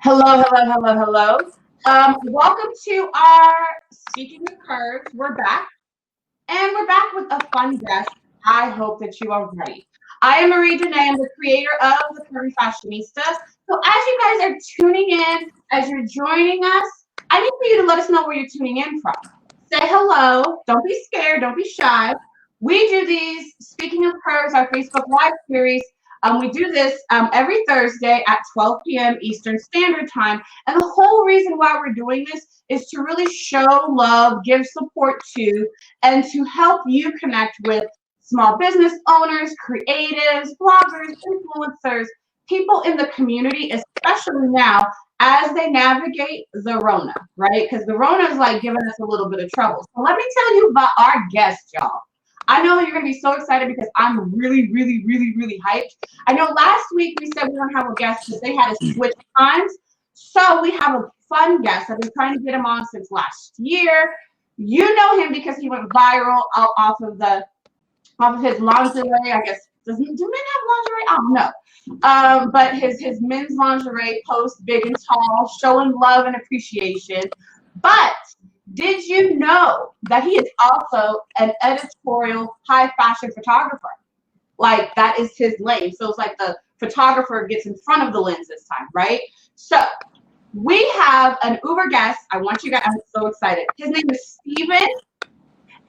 Hello, hello, hello, hello. Welcome to our Speaking of Curves. We're back, and we're back with a fun guest. I hope that you are ready. I am Marie Janae. I'm the creator of the Curvy Fashionista. So as you guys are tuning in, as you're joining us, I need for you to let us know where you're tuning in from. Say hello. Don't be scared. Don't be shy. We do these Speaking of Curves, our Facebook Live series. We do this every Thursday at 12 p.m. Eastern Standard Time. And the whole reason why we're doing this is to really show love, give support to, and to help you connect with small business owners, creatives, bloggers, influencers, people in the community, especially now as they navigate the Rona, right? Because the Rona is like giving us a little bit of trouble. So let me tell you about our guest, y'all. I know you're going to be so excited because I'm really, really, really, really hyped. I know last week we said we don't have a guest because they had to switch times. So we have a fun guest. I've been trying to get him on since last year. You know him because he went viral off of his lingerie. I guess do men have lingerie? I don't know. But his men's lingerie post, big and tall, showing love and appreciation. But did you know that he is also an editorial high fashion photographer? Like that is his lane. So it's like the photographer gets in front of the lens this time, right? So we have an Uber guest. I want you guys, I'm so excited. His name is Steven,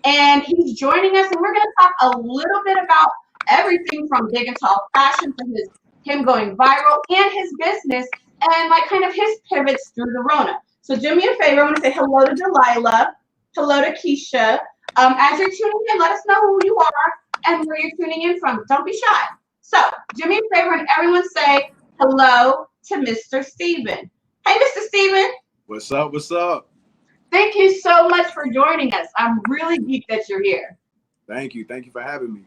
and he's joining us, and we're going to talk a little bit about everything from big and tall fashion to him going viral and his business and like kind of his pivots through the Rona. So do me a favor. I want to say hello to Delilah. Hello to Keisha. As you're tuning in, let us know who you are and where you're tuning in from. Don't be shy. So do me a favor and everyone say hello to Mr. Steven. Hey, Mr. Steven. What's up? What's up? Thank you so much for joining us. I'm really geeked that you're here. Thank you. Thank you for having me.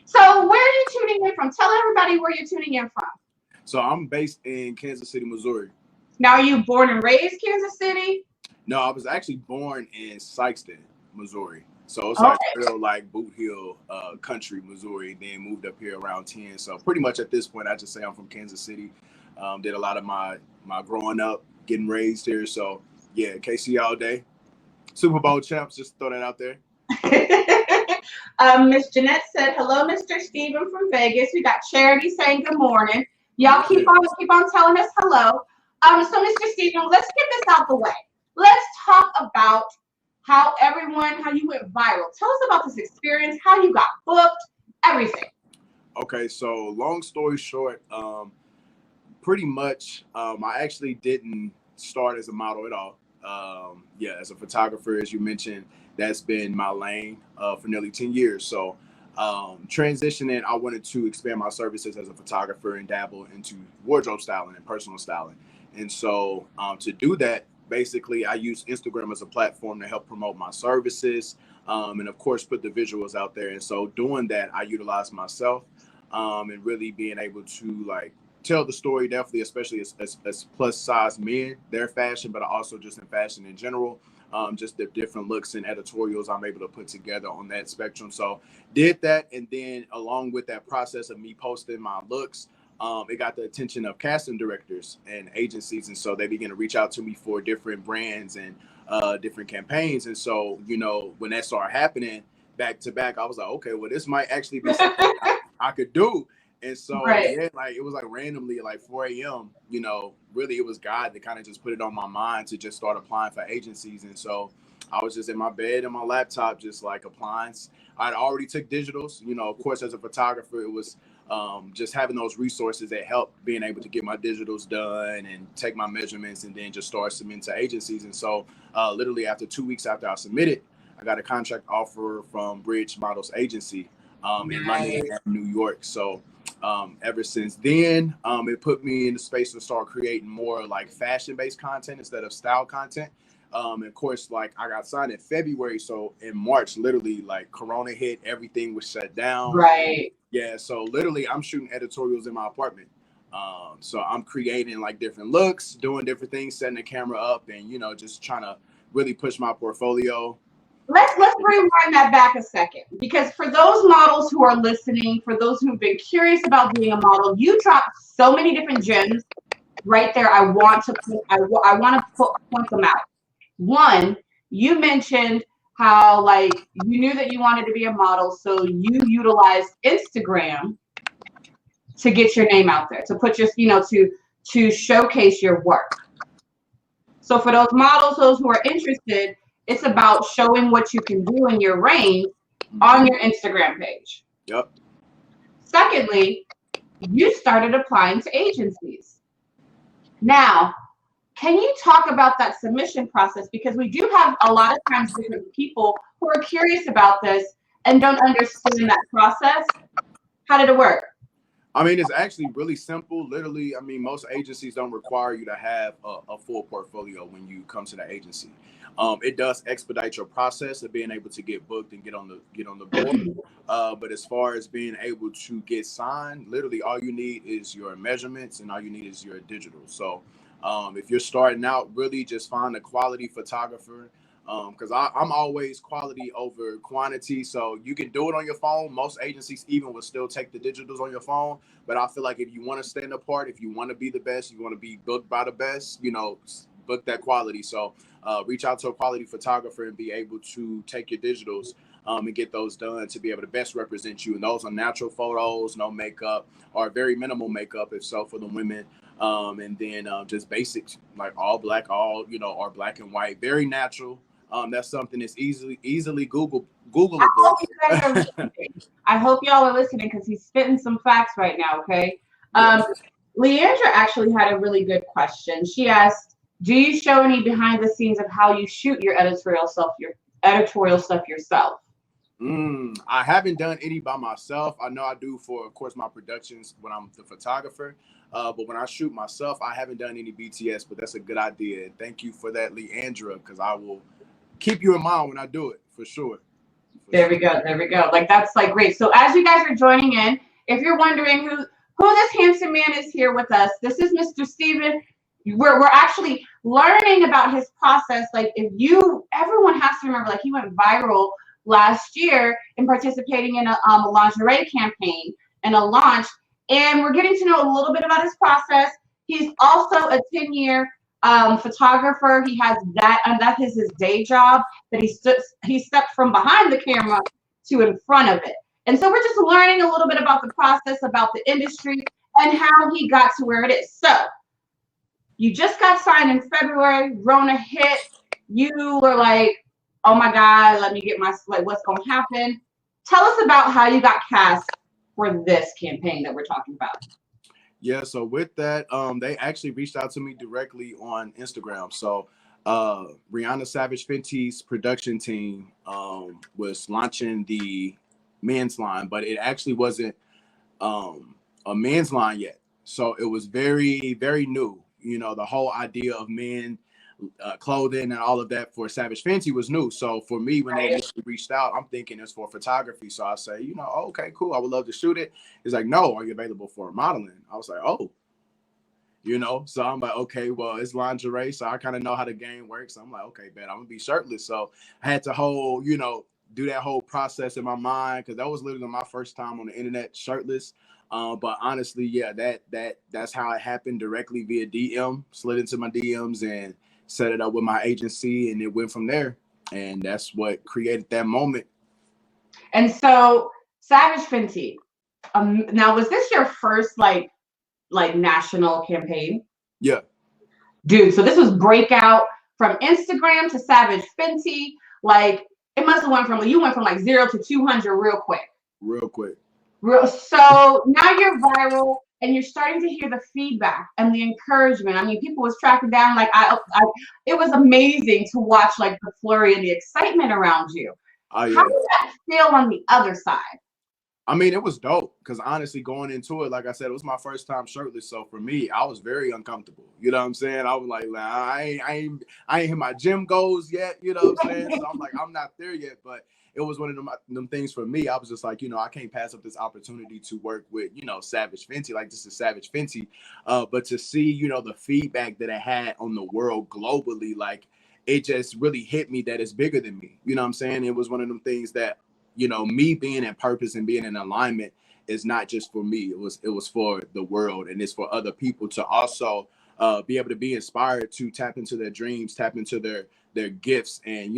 So where are you tuning in from? Tell everybody where you're tuning in from. So I'm based in Kansas City, Missouri. Now, are you born and raised Kansas City? No, I was actually born in Sikeston, Missouri. So it's like real like Boot Hill country, Missouri. Then moved up here around 10. So pretty much at this point, I just say I'm from Kansas City. Did a lot of my growing up, getting raised here. So yeah, KC all day. Super Bowl champs, just throw that out there. Miss Jeanette said, hello, Mr. Steven from Vegas. We got Charity saying good morning. Y'all keep on telling us hello. So Mr. Steven, let's get this out the way. Let's talk about how you went viral. Tell us about this experience, how you got booked, everything. Okay, so long story short, pretty much I actually didn't start as a model at all. As a photographer, as you mentioned, that's been my lane for nearly 10 years. So transitioning, I wanted to expand my services as a photographer and dabble into wardrobe styling and personal styling. And so to do that, basically, I use Instagram as a platform to help promote my services and, of course, put the visuals out there. And so doing that, I utilize myself and really being able to like tell the story, definitely, especially as plus size men, their fashion, but also just in fashion in general. Just the different looks and editorials I'm able to put together on that spectrum. So did that. And then along with that process of me posting my looks, it got the attention of casting directors and agencies. And so they began to reach out to me for different brands and different campaigns. And so, you know, when that started happening back to back, I was like, okay, well, this might actually be something I could do. And so, yeah, like it was like randomly like 4 a.m., you know, really it was God that kind of just put it on my mind to just start applying for agencies. And so I was just in my bed and my laptop, just like applying. I'd already took digitals, you know, of course, as a photographer, it was just having those resources that helped being able to get my digitals done and take my measurements and then just start submitting to agencies. And so literally after 2 weeks after I submitted, I got a contract offer from Bridge Models Agency in London and New York. So ever since then, it put me in the space to start creating more like fashion-based content instead of style content. And of course, like I got signed in February. So in March, literally like Corona hit, everything was shut down. Right. Yeah. So literally I'm shooting editorials in my apartment. So I'm creating like different looks, doing different things, setting the camera up and, you know, just trying to really push my portfolio. Let's rewind that back a second, because for those models who are listening, for those who've been curious about being a model, you dropped so many different gems right there, I want to point them out. One, you mentioned how like you knew that you wanted to be a model, so you utilized Instagram to get your name out there, to put your, to showcase your work. So for those models, those who are interested, it's about showing what you can do in your range on your Instagram page. Yep. Secondly, you started applying to agencies. Now, can you talk about that submission process? Because we do have a lot of times different people who are curious about this and don't understand that process. How did it work? I mean, it's actually really simple. Literally, I mean, most agencies don't require you to have a full portfolio when you come to the agency. It does expedite your process of being able to get booked and get on the board. But as far as being able to get signed, literally all you need is your measurements and all you need is your digital. So if you're starting out, really just find a quality photographer. Because I'm always quality over quantity. So you can do it on your phone. Most agencies even will still take the digitals on your phone. But I feel like if you want to stand apart, if you want to be the best, you want to be booked by the best, book that quality. So reach out to a quality photographer and be able to take your digitals and get those done to be able to best represent you. And those are natural photos, no makeup, or very minimal makeup, if so, for the women. And then just basics, like all black, or black and white, very natural. That's something that's easily Googleable. I hope y'all are listening because he's spitting some facts right now, okay? Yes. Leandra actually had a really good question. She asked, do you show any behind the scenes of how you shoot your editorial stuff yourself? I haven't done any by myself. I know I do for, of course, my productions when I'm the photographer. But when I shoot myself, I haven't done any BTS, but that's a good idea. And thank you for that, Leandra, because I will keep you in mind when I do it, for sure. There we go. Like, that's like great. So as you guys are joining in, if you're wondering who this handsome man is here with us, this is Mr. Steven. We're actually learning about his process. Like, everyone has to remember, like, he went viral last year in participating in a lingerie campaign and a launch. And we're getting to know a little bit about his process. He's also a 10-year photographer. He has that, and that is his day job. That he stepped from behind the camera to in front of it. And so we're just learning a little bit about the process, about the industry, and how he got to where it is. So you just got signed in February. Rona hit. You were like, oh my God, let me get what's going to happen. Tell us about how you got cast for this campaign that we're talking about. Yeah, so with that, they actually reached out to me directly on Instagram. So Rihanna Savage Fenty's production team was launching the men's line, but it actually wasn't a men's line yet. So it was very, very new. The whole idea of men clothing and all of that for Savage Fenty was new. So for me, when they initially reached out, I'm thinking it's for photography. So I say, okay, cool. I would love to shoot it. It's like, no, are you available for modeling? I was like, oh, so I'm like, okay, well, it's lingerie. So I kind of know how the game works. I'm like, okay, bet I'm gonna be shirtless. So I had to do that whole process in my mind, because that was literally my first time on the internet shirtless. But honestly, yeah, that's how it happened, directly via DM, slid into my DMs and set it up with my agency, and it went from there. And that's what created that moment. And so Savage Fenty, now was this your first like national campaign? Yeah. Dude, so this was breakout from Instagram to Savage Fenty. Like, it must have went from like 0 to 200 real quick. So now you're viral and you're starting to hear the feedback and the encouragement. I mean, people was tracking down, like, it was amazing to watch, like, the flurry and the excitement around you. How did that feel on the other side? I mean, it was dope, because honestly, going into it, like I said, it was my first time shirtless. So for me, I was very uncomfortable. You know what I'm saying? I was like, I ain't hit my gym goals yet. You know what I'm saying? So I'm like, I'm not there yet. But it was one of them things for me. I was just like, I can't pass up this opportunity to work with, Savage Fenty. Like, this is Savage Fenty. But to see, the feedback that it had on the world globally, like, it just really hit me that it's bigger than me. You know what I'm saying? It was one of them things that, me being in purpose and being in alignment is not just for me. It was for the world, and it's for other people to also be able to be inspired to tap into their dreams, tap into their gifts, and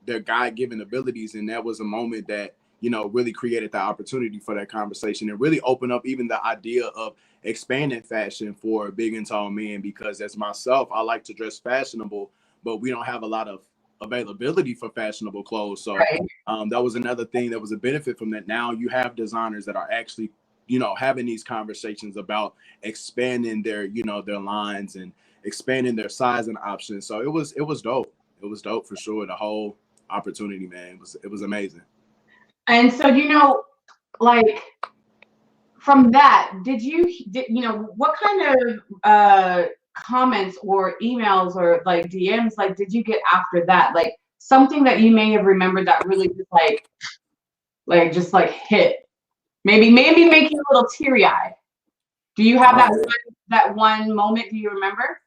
their God-given abilities. And that was a moment that really created the opportunity for that conversation and really opened up even the idea of expanding fashion for big and tall men. Because as myself, I like to dress fashionable, but we don't have a lot of availability for fashionable clothes. So Right. that was another thing that was a benefit from that. Now you have designers that are actually having these conversations about expanding their their lines and expanding their sizing options. So it was dope. It was dope for sure. The whole opportunity, man, it was amazing. And so, like from that, what kind of comments or emails or like DMs like did you get after that? Like something that you may have remembered that really just like hit. Maybe make you a little teary-eyed. Do you have that one moment? Do you remember?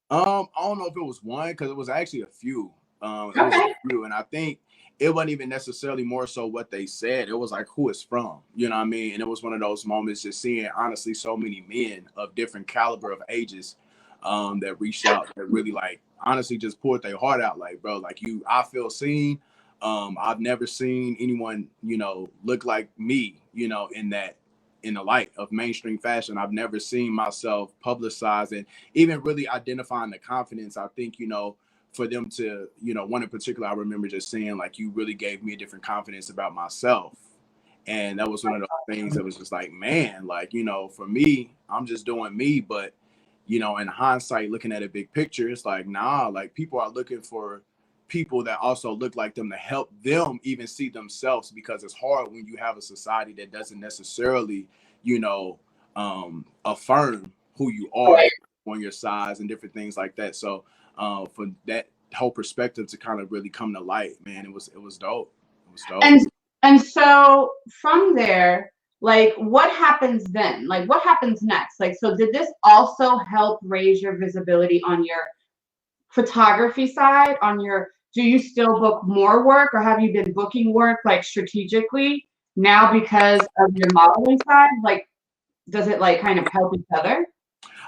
I don't know if it was one, because it was actually a few. It was Okay. a few, and I think it wasn't even necessarily more so what they said. It was like who it's from, you know what I mean? And it was one of those moments just seeing honestly so many men of different caliber of ages that reached out, that really like honestly just poured their heart out. Like, bro, like I feel seen. I've never seen anyone, look like me, in the light of mainstream fashion. I've never seen myself publicized and even really identifying the confidence. I think, for them to, one in particular, I remember just saying like, you really gave me a different confidence about myself. And that was one of those things that was just like, man, like, for me, I'm just doing me. But, in hindsight, looking at a big picture, it's like, nah, like people are looking for people that also look like them to help them even see themselves, because it's hard when you have a society that doesn't necessarily, affirm who you are on your size and different things like that. So for that whole perspective to kind of really come to light, man, it was dope. It was dope. And so from there, like what happens then? Like what happens next? Like, so did this also help raise your visibility on your photography side, do you still book more work, or have you been booking work like strategically now because of your modeling side? Like, does it like kind of help each other?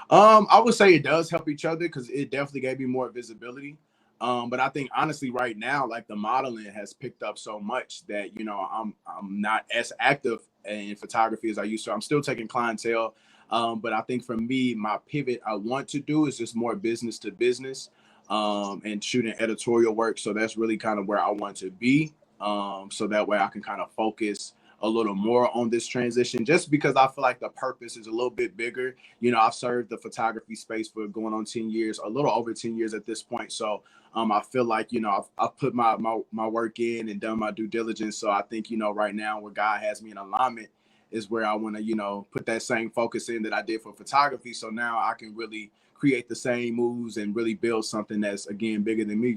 I would say it does help each other, because it definitely gave me more visibility. But I think honestly, right now, like the modeling has picked up so much that I'm not as active in photography as I used to. I'm still taking clientele, but I think for me, my pivot I want to do is just more business to business, and shooting editorial work. So that's really kind of where I want to be. So that way I can kind of focus a little more on this transition, just because I feel like the purpose is a little bit bigger. I've served the photography space for going on 10 years, a little over 10 years at this point. So I feel like, I've put my work in and done my due diligence. So I think, right now where God has me in alignment is where I want to, put that same focus in that I did for photography. So now I can really create the same moves and really build something that's, again, bigger than me.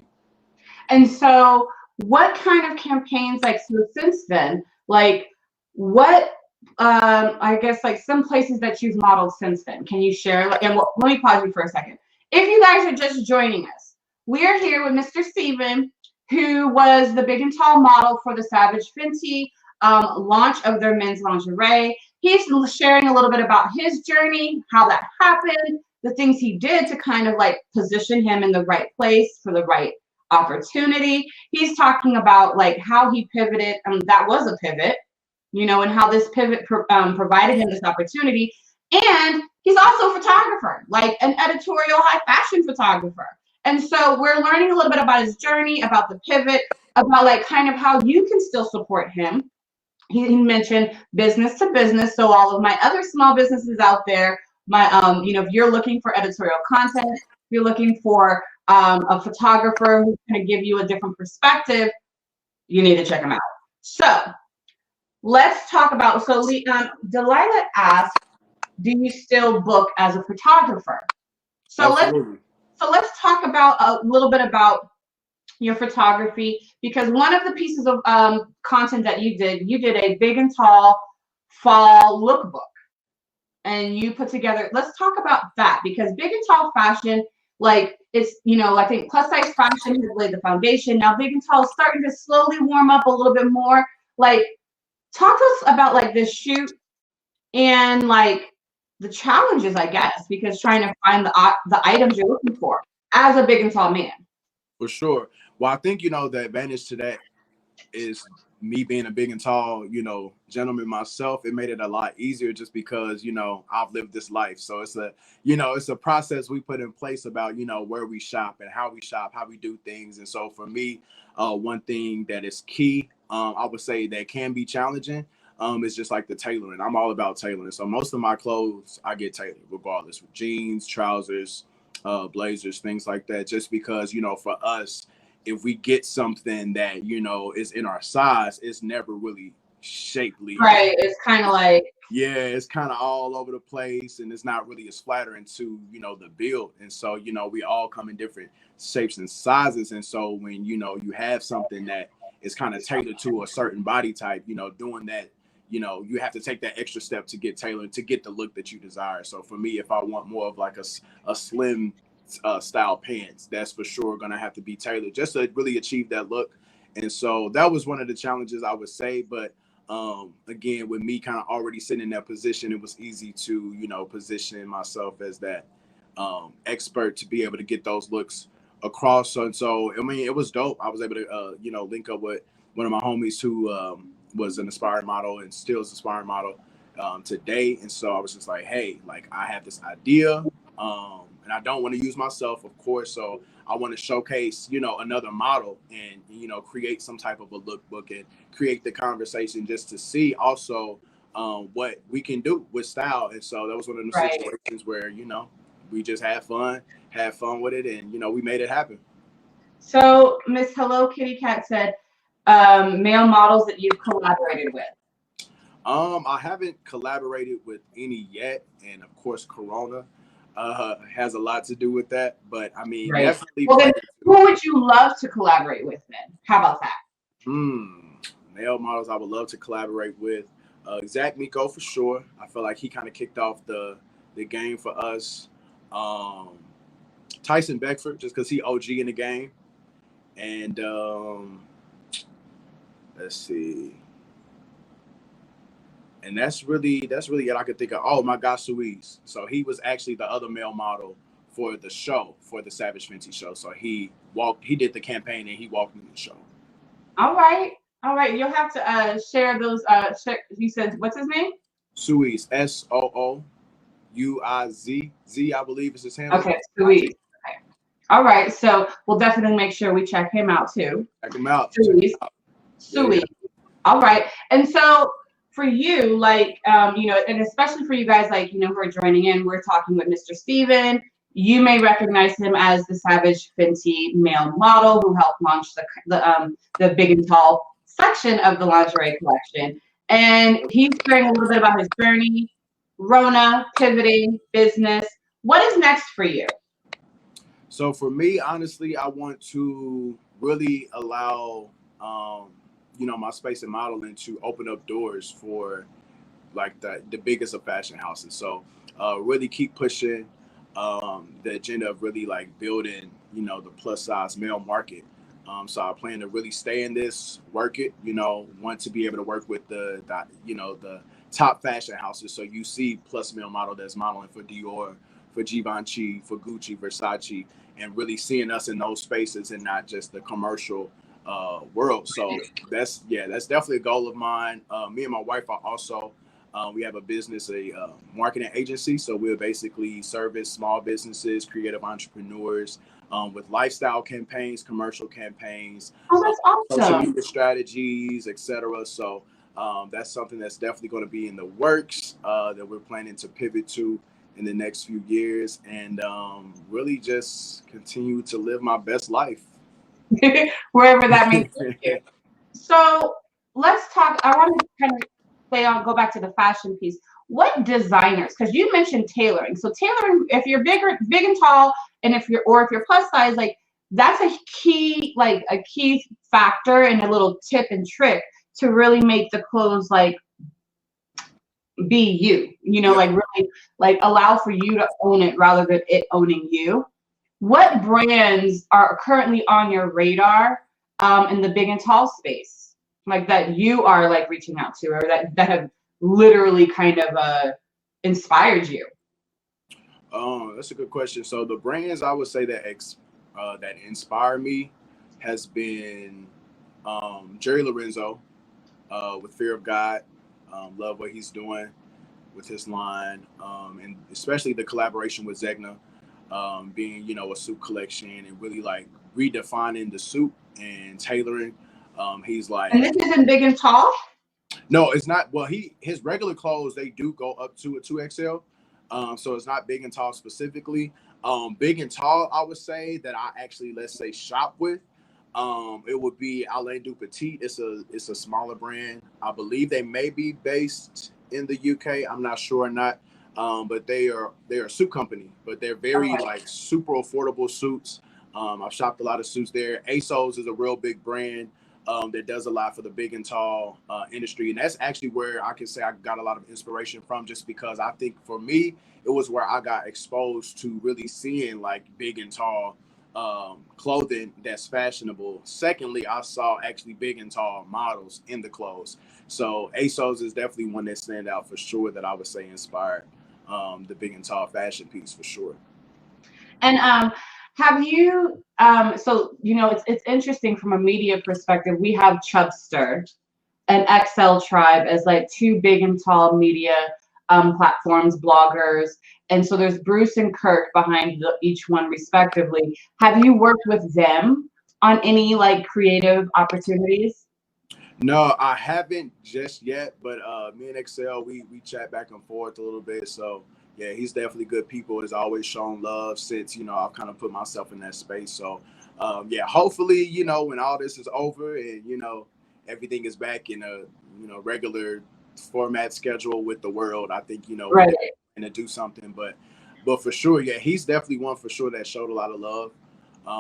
And so what kind of campaigns, like, so since then, like what, I guess like some places that you've modeled since then, can you share? Like, and let me pause you for a second. If you guys are just joining us, we are here with Mr. Steven, who was the big and tall model for the Savage Fenty launch of their men's lingerie. He's sharing a little bit about his journey, how that happened, the things he did to kind of like position him in the right place for the right opportunity. He's talking about like how he pivoted, that was a pivot, and how this pivot provided him this opportunity. And he's also a photographer, like an editorial high fashion photographer. And so we're learning a little bit about his journey, about the pivot, about like kind of how you can still support him. He mentioned business to business. So all of my other small businesses out there, if you're looking for editorial content, if you're looking for a photographer who's going to give you a different perspective, you need to check them out. So let's talk about, Delilah asked, do you still book as a photographer? So let's talk about a little bit about your photography, because one of the pieces of content that you did a big and tall fall lookbook, and you put together, let's talk about that, because big and tall fashion, like it's, I think plus size fashion has laid the foundation. Now big and tall is starting to slowly warm up a little bit more. Like, talk to us about like this shoot and like the challenges, I guess, because trying to find the items you're looking for as a big and tall man. For sure. Well, I think, the advantage to that is me being a big and tall, gentleman myself. It made it a lot easier just because, I've lived this life. So it's a process we put in place about, where we shop and how we do things. And so for me, one thing that is key, I would say that can be challenging, is just like the tailoring. I'm all about tailoring. So most of my clothes I get tailored regardless, with jeans, trousers, blazers, things like that, just because, for us, if we get something that, is in our size, it's never really shapely. Right. It's kind of like, yeah, it's kind of all over the place, and it's not really as flattering to, the build. And so, we all come in different shapes and sizes. And so when, you have something that is kind of tailored to a certain body type, doing that, you have to take that extra step to get tailored, to get the look that you desire. So for me, if I want more of like a slim style pants, that's for sure going to have to be tailored just to really achieve that look. And so that was one of the challenges, I would say. But again, with me kind of already sitting in that position, it was easy to, position myself as that expert to be able to get those looks across. And so, I mean, it was dope. I was able to, link up with one of my homies who was an aspiring model and still is an aspiring model today. And so I was just like, hey, like I have this idea, and I don't want to use myself, of course. So I want to showcase, another model and, create some type of a lookbook and create the conversation just to see also what we can do with style. And so that was one of the situations where, we just had fun with it, and, we made it happen. So Miss Hello Kitty Cat said, male models that you've collaborated with. I haven't collaborated with any yet, and of course Corona has a lot to do with that. But I mean, definitely. Well, then, who would you love to collaborate with then? How about that? Male models I would love to collaborate with. Zach Miko for sure. I feel like he kind of kicked off the game for us. Tyson Beckford, just because he OG in the game. And let's see. And that's really it I could think of. Oh, my God, Suisse. So he was actually the other male model for the show, for the Savage Fenty show. So he did the campaign and he walked in the show. All right. You'll have to share those. He said, what's his name? Suisse, Sooiz. Z, I believe is his handle. Okay, Suisse. Okay. All right. So we'll definitely make sure we check him out too. Check him out. Suisse. Yeah. All right. And so for you, like, and especially for you guys, like, who are joining in, we're talking with Mr. Steven. You may recognize him as the Savage Fenty male model who helped launch the big and tall section of the lingerie collection. And he's sharing a little bit about his journey, Rona, pivoting, business. What is next for you? So for me, honestly, I want to really allow, my space in modeling to open up doors for like the biggest of fashion houses. So really keep pushing the agenda of really like building, the plus size male market. So I plan to really stay in this, work it, want to be able to work with the top fashion houses. So you see plus male model that's modeling for Dior, for Givenchy, for Gucci, Versace, and really seeing us in those spaces and not just the commercial world. So that's definitely a goal of mine. Me and my wife are also, we have a business, a marketing agency. So we'll basically service small businesses, creative entrepreneurs with lifestyle campaigns, commercial campaigns, that's awesome. Social media strategies, etc. So that's something that's definitely going to be in the works that we're planning to pivot to in the next few years, and really just continue to live my best life. Wherever that may be. So let's talk. I want to kind of go back to the fashion piece. What designers? Because you mentioned tailoring. So tailoring, if you're big and tall, and if you're plus size, like that's a key factor and a little tip and trick to really make the clothes like be you. Like really like allow for you to own it rather than it owning you. What brands are currently on your radar in the big and tall space, like that you are like reaching out to, or that have literally kind of inspired you? That's a good question. So the brands I would say that that inspire me has been Jerry Lorenzo with Fear of God. Love what he's doing with his line, and especially the collaboration with Zegna, being a suit collection and really like redefining the suit and tailoring. He's like, And this isn't big and tall. no, it's not. Well, his regular clothes, they do go up to a 2XL. So it's not big and tall specifically. Big and tall, I would say that I actually, let's say, shop with. It would be Alain Dupetit. It's a smaller brand. I believe they may be based in the UK. I'm not sure or not. But they're a suit company, but they're very like super affordable suits. I've shopped a lot of suits there. ASOS is a real big brand that does a lot for the big and tall industry. And that's actually where I can say I got a lot of inspiration from, just because I think for me, it was where I got exposed to really seeing like big and tall clothing that's fashionable. Secondly, I saw actually big and tall models in the clothes. So ASOS is definitely one that stand out for sure, that I would say inspired the big and tall fashion piece for sure. And have you so it's interesting from a media perspective. We have Chubster and XL Tribe as like two big and tall media platforms, bloggers, and so there's Bruce and Kirk behind each one respectively. Have you worked with them on any like creative opportunities? No, I haven't just yet, but me and XL, we chat back and forth a little bit. So yeah, he's definitely good people. Has always shown love since I've kind of put myself in that space. So yeah, hopefully when all this is over and everything is back in a regular format schedule with the world, I think Right. we're gonna do something. But for sure, yeah, he's definitely one for sure that showed a lot of love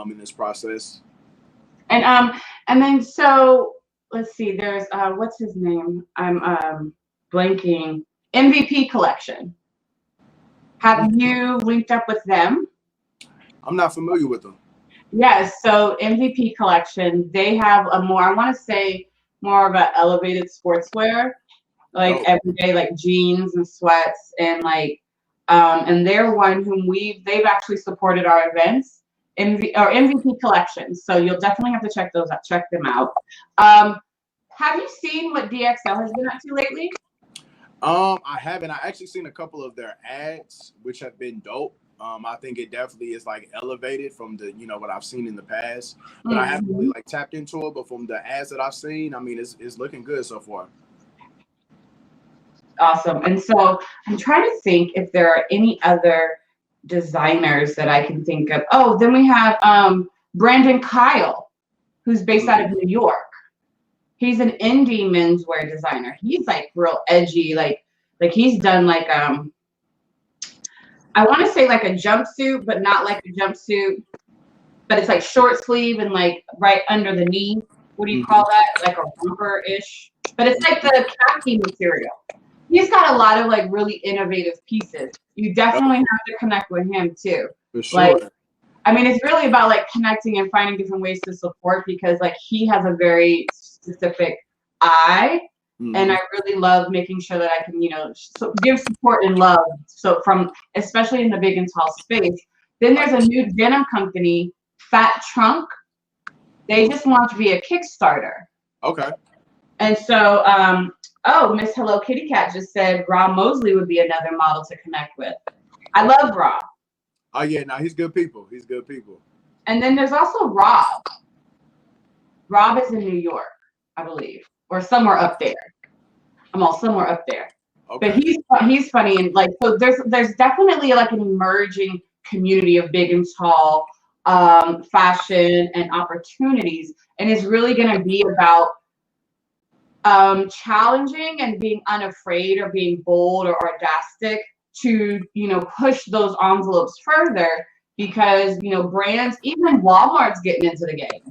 in this process. And then so let's see, there's what's his name? I'm blanking. MVP Collection. Have you linked up with them? I'm not familiar with them. Yes, so MVP Collection, they have a more, I want to say more of an elevated sportswear, like everyday like jeans and sweats, and like and they're one whom they've actually supported our events. MVP Collection. So you'll definitely have to check those out, check them out. Have you seen what DXL has been up to lately? I haven't. I actually seen a couple of their ads, which have been dope. I think it definitely is like elevated from the what I've seen in the past, but I haven't really like tapped into it. But from the ads that I've seen, I mean, it's looking good so far. Awesome. And so I'm trying to think if there are any other designers that I can think of. Oh, then we have Brandon Kyle, who's based out of New York. He's an indie menswear designer. He's like real edgy, like he's done like I want to say like a jumpsuit, but not like a jumpsuit, but it's like short sleeve and like right under the knee. What do you call that? Like a romper-ish, but it's like the khaki material. He's got a lot of like really innovative pieces. You definitely have to connect with him too. For sure. Like, I mean, it's really about like connecting and finding different ways to support, because like he has a very specific eye, and I really love making sure that I can, give support and love. So especially in the big and tall space. Then there's a new denim company, Fat Trunk. They just launched via Kickstarter. Okay. And so, Miss Hello Kitty Cat just said Ra Mosley would be another model to connect with. I love Ra. Oh yeah, no, he's good people. He's good people. And then there's also Rob. Rob is in New York, I believe, or somewhere up there. Somewhere up there. Okay. But he's funny, and like, so there's definitely like an emerging community of big and tall fashion and opportunities, and it's really going to be about challenging and being unafraid or being bold or audastic to push those envelopes further, because brands, even Walmart's getting into the game.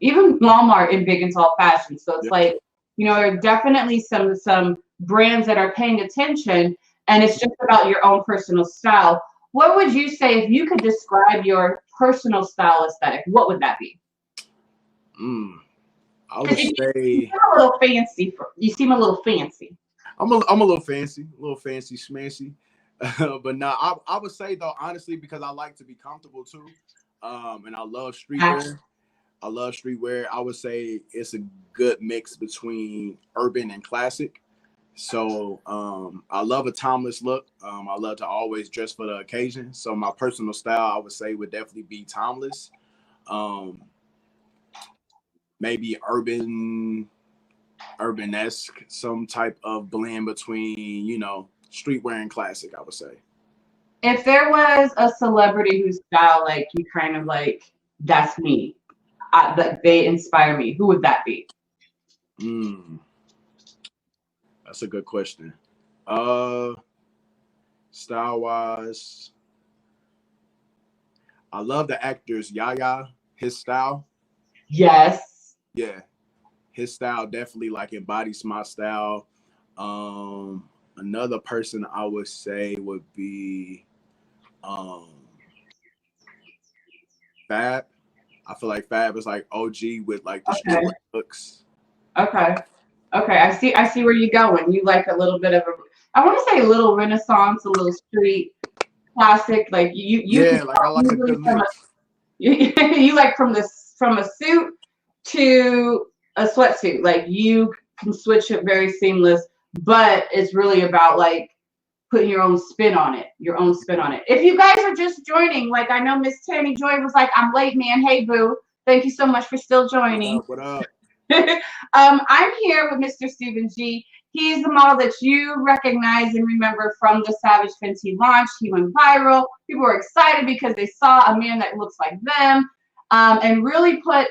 Even Walmart in big and tall fashion. So it's like there are definitely some brands that are paying attention, and it's just about your own personal style. What would you say if you could describe your personal style aesthetic? What would that be? I would say you seem a little fancy. You seem a little fancy. I'm a little fancy, schmancy. But now I would say though, honestly, because I like to be comfortable too, and I love streetwear. I would say it's a good mix between urban and classic. So I love a timeless look. I love to always dress for the occasion. So my personal style, I would say, would definitely be timeless. Um, Maybe urbanesque, some type of blend between, streetwear and classic, I would say. If there was a celebrity whose style, like you kind of like, that's me, that they inspire me, who would that be? Mm, that's a good question. Uh, Style wise, I love the actors Yaya. His style, Yes. yeah, his style definitely like embodies my style. Another person I would say would be um Fab. I feel like Fab is like OG with like the Okay. street looks. Okay. Okay. I see where you're going. You like a little bit of a, I want to say a little Renaissance, a little street classic. Like you can Yeah, like I tell like a easily good from a mix. you like from a suit to a sweatsuit. Like you can switch it very seamless, but it's really about like putting your own spin on it, your own spin on it. If you guys are just joining, like I know Miss Tammy Joy was like, I'm late, man. Hey boo. Thank you so much for still What joining. up? What up? I'm here with Mr. Stephen G. He's the model that you recognize and remember from the Savage Fenty launch. He went viral. People were excited because they saw a man that looks like them, and really put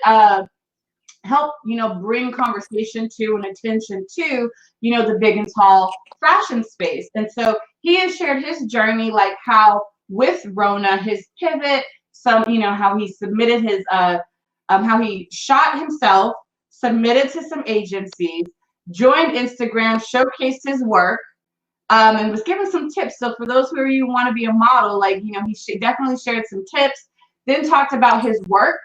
help bring conversation to and attention to the big and tall fashion space. And so he has shared his journey, like how with Rona, his pivot, some how he submitted his how he shot himself, submitted to some agencies, joined Instagram, showcased his work, and was given some tips. So for those who you want to be a model, like he definitely shared some tips. Then talked about his work,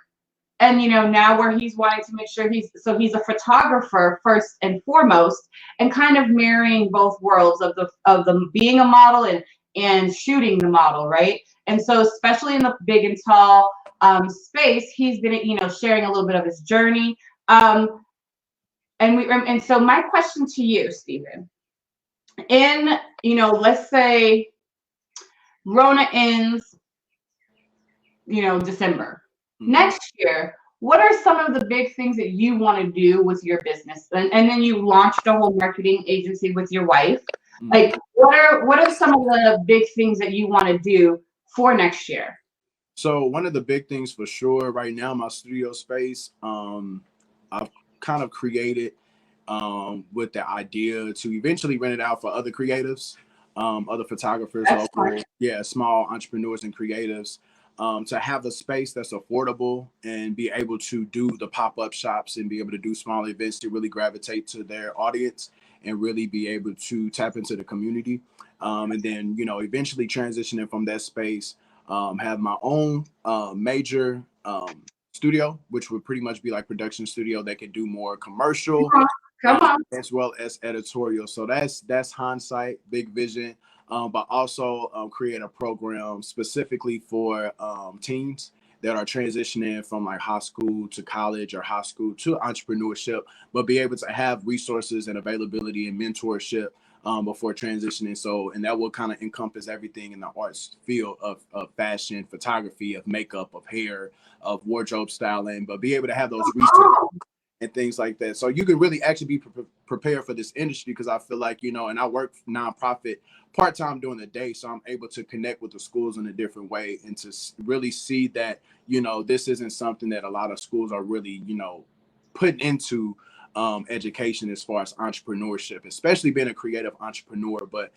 and now where he's wanting to make sure he's a photographer first and foremost, and kind of marrying both worlds of the being a model and shooting the model, right? And so especially in the big and tall space, he's been sharing a little bit of his journey. And so my question to you, Stephen, in let's say Rona ends December. Mm-hmm. Next year, what are some of the big things that you want to do with your business? And then you launched a whole marketing agency with your wife. Mm-hmm. Like, what are some of the big things that you want to do for next year? So one of the big things for sure right now, my studio space, I've kind of created with the idea to eventually rent it out for other creatives, other photographers, That's local, smart. small entrepreneurs and creatives, to have a space that's affordable and be able to do the pop-up shops and be able to do small events to really gravitate to their audience and really be able to tap into the community. And then, eventually transitioning from that space, have my own major studio, which would pretty much be like production studio that could do more commercial Come on. as well as editorial. So that's hindsight, big vision, but also create a program specifically for teens that are transitioning from like high school to college or high school to entrepreneurship, but be able to have resources and availability and mentorship before transitioning. So, and that will kind of encompass everything in the arts field of fashion, photography, of makeup, of hair, of wardrobe styling, but be able to have those resources and things like that. So you can really actually be prepared for this industry, because I feel like, and I work nonprofit part-time during the day. So I'm able to connect with the schools in a different way and to really see that, this isn't something that a lot of schools are really, putting into education as far as entrepreneurship, especially being a creative entrepreneur. But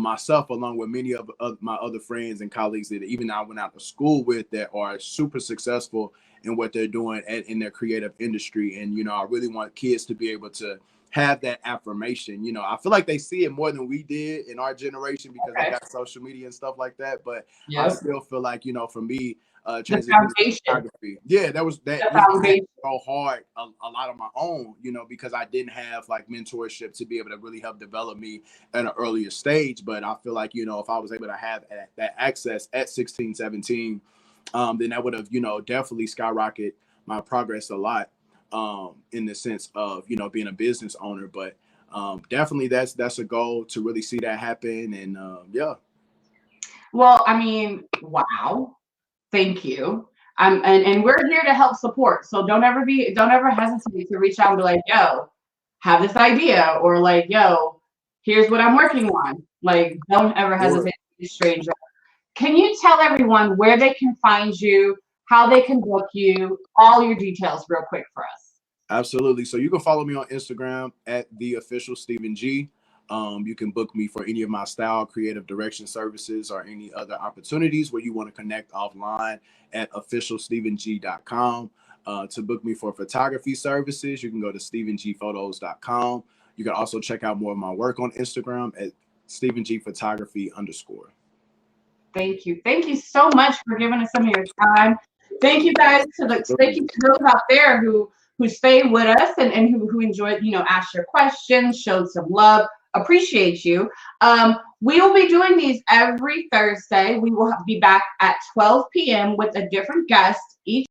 myself, along with many of my other friends and colleagues that even I went out to school with that are super successful in what they're doing in their creative industry. And, I really want kids to be able to have that affirmation. You know, I feel like they see it more than we did in our generation because they Okay. got social media and stuff like that. But I Yep. still feel like, you know, for me, The transitioning to foundation. photography, yeah, that was that. The You know, I had foundation. to go hard a lot on my own, you know, because I didn't have like mentorship to be able to really help develop me at an earlier stage. But I feel like, you know, if I was able to have that access at 16, 17, then that would have, you know, definitely skyrocketed my progress a lot, in the sense of, you know, being a business owner. But definitely that's a goal to really see that happen. And yeah. Well, I mean, wow. Thank you. And we're here to help support. So don't ever hesitate to reach out and be like, yo, have this idea, or like, yo, here's what I'm working on. Like, don't ever Sure. hesitate to be a stranger. Can you tell everyone where they can find you, how they can book you, all your details real quick for us? Absolutely. So you can follow me on Instagram at the official Stephen G. You can book me for any of my style creative direction services or any other opportunities where you want to connect offline at officialstepheng.com. To book me for photography services, you can go to stephengphotos.com. You can also check out more of my work on Instagram at stephengphotography_. Thank you. Thank you so much for giving us some of your time. Thank you guys thank you to those out there who stayed with us and who enjoyed, you know, asked your questions, showed some love. Appreciate you. We will be doing these every Thursday. We will be back at 12 p.m. with a different guest each